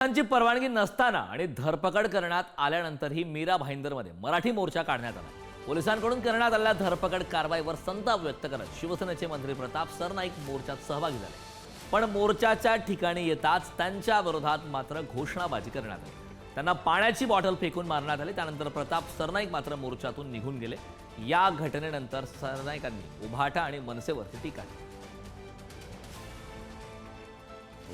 पोलिसांची परवानगी नसताना आणि धरपकड करण्यात आल्यानंतरही मीरा भाईंदरमध्ये मराठी मोर्चा काढण्यात आला। पोलिसांकडून करण्यात आलेल्या धरपकड कारवाईवर संताप व्यक्त करत शिवसेनेचे मंत्री प्रताप सरनाईक मोर्चात सहभागी झाले। पण मोर्चाच्या ठिकाणी येताच त्यांच्या विरोधात मात्र घोषणाबाजी करण्यात आली। त्यांना पाण्याची बॉटल फेकून मारण्यात आली। त्यानंतर प्रताप सरनाईक मात्र मोर्चातून निघून गेले। या घटनेनंतर सरनाईकांनी उभाटा आणि मनसेवरती टीका केली।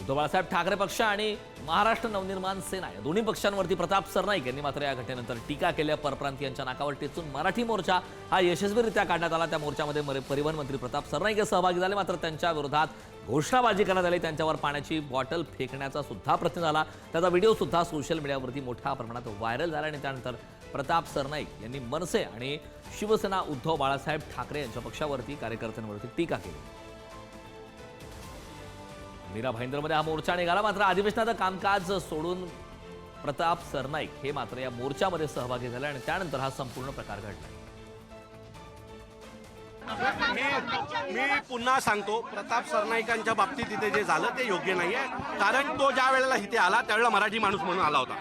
उद्धव बाळासाहेब ठाकरे पक्ष आणि महाराष्ट्र नवनिर्माण सेना या दोन्ही पक्षांवरती प्रताप सरनाईक यांनी मात्र या घटनेनंतर टीका केली। परप्रांतीयांच्या नाकावर टेचून मराठी मोर्चा हा यशस्वीरित्या काढण्यात आला। त्या मोर्चामध्ये परिवहन मंत्री प्रताप सरनाईक सहभागी झाले। मात्र त्यांच्या विरोधात घोषणाबाजी करण्यात आली। त्यांच्यावर पाण्याची बॉटल फेकण्याचा सुद्धा प्रयत्न झाला। त्याचा व्हिडिओ सुद्धा सोशल मीडियावरती मोठ्या प्रमाणात व्हायरल झाला आणि त्यानंतर प्रताप सरनाईक यांनी मनसे आणि शिवसेना उद्धव बाळासाहेब ठाकरे यांच्या पक्षावरती कार्यकर्त्यांवरती टीका केली। मीरा भाईंदरमध्ये हा मोर्चा निघाला। मात्र अधिवेशनाचं कामकाज सोडून प्रताप सरनाईक हे मात्र या मोर्चामध्ये सहभागी झाले आणि त्यानंतर हा संपूर्ण प्रकार घडला। मी पुन्हा सांगतो, प्रताप सरनाईकांच्या बाबतीत इथे जे झालं ते योग्य नाहीये। कारण तो ज्या वेळेला इथे आला त्यावेळेला मराठी माणूस म्हणून आला होता।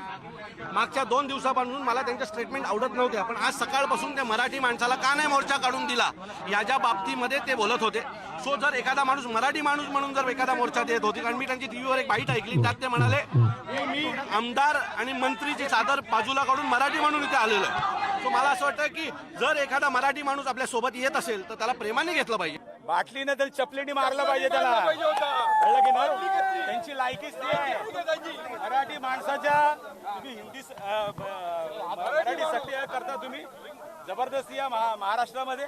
मागच्या 2 दिवसापासून मला त्यांचे स्टेटमेंट आवडत नव्हते, पण आज सकाळपासून त्या मराठी माणसाला का नाही मोर्चा काढून दिला याच्या बाबतीमध्ये ते बोलत होते। सो जर एखादा माणूस मराठी माणूस म्हणून जर एखादा मोर्चा देत होती, कारण मी त्यांची टीव्हीवर एक बाईट ऐकली, त्यात ते म्हणाले मी आमदार आणि मंत्रीची चादर बाजूला काढून मराठी म्हणून इथे आलेलो आहे। सो मला असं वाटतं की जर एखादा मराठी माणूस आपल्या सोबत येत असेल तर त्याला प्रेमाने घेतलं पाहिजे। बाटलीने तर चपलीने मारलं पाहिजे त्याला, कळलं की नाही? त्यांची लायकीच ती आहे। मराठी माणसाच्या तुम्ही हिंदी मराठी सक्रिय करता तुम्ही जबरदस्ती या महाराष्ट्रामध्ये,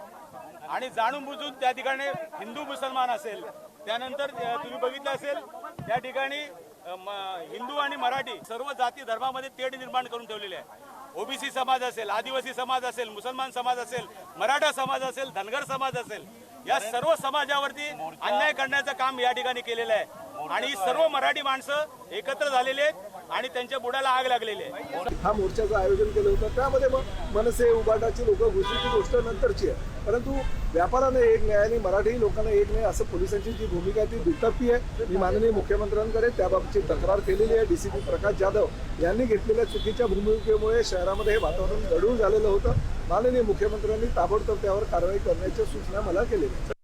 आणि जाणून बुजून त्या ठिकाणी हिंदू मुसलमान असेल, त्यानंतर तुम्ही बघितलं असेल त्या ठिकाणी हिंदू आणि मराठी सर्व जाती धर्मामध्ये तेढ निर्माण करून ठेवलेले आहे। ओबीसी समाज असेल, आदिवासी समाज असेल, मुसलमान समाज असेल, मराठा समाज असेल, धनगर समाज असेल, या सर्व समाजावरती अन्याय करण्याचं काम या ठिकाणी केलेलं आहे। आणि सर्व मराठी माणसं एकत्र झालेले आहेत आणि त्यांच्या बुडाला आग लागलेली आहे। हा मोर्चाचं आयोजन केलं होतं, त्यामध्ये मग मनसे उबाटाची लोक घुसण्याची गोष्ट नंतरची आहे, परंतु व्यापाराने एक नाही आणि मराठी लोकांना एक नाही असं पोलिसांची जी भूमिका आहे ती दुटप्पी आहे। मी माननीय मुख्यमंत्र्यांकडे त्याबाबतची तक्रार केलेली आहे। डीसीपी प्रकाश जाधव यांनी घेतलेल्या चुकीच्या भूमिकेमुळे शहरामध्ये हे वातावरण गढूळ झालेलं होतं। माननीय मुख्यमंत्र्यांनी ताबडतोब त्यावर कारवाई करण्याच्या सूचना मला केलेल्या आहेत।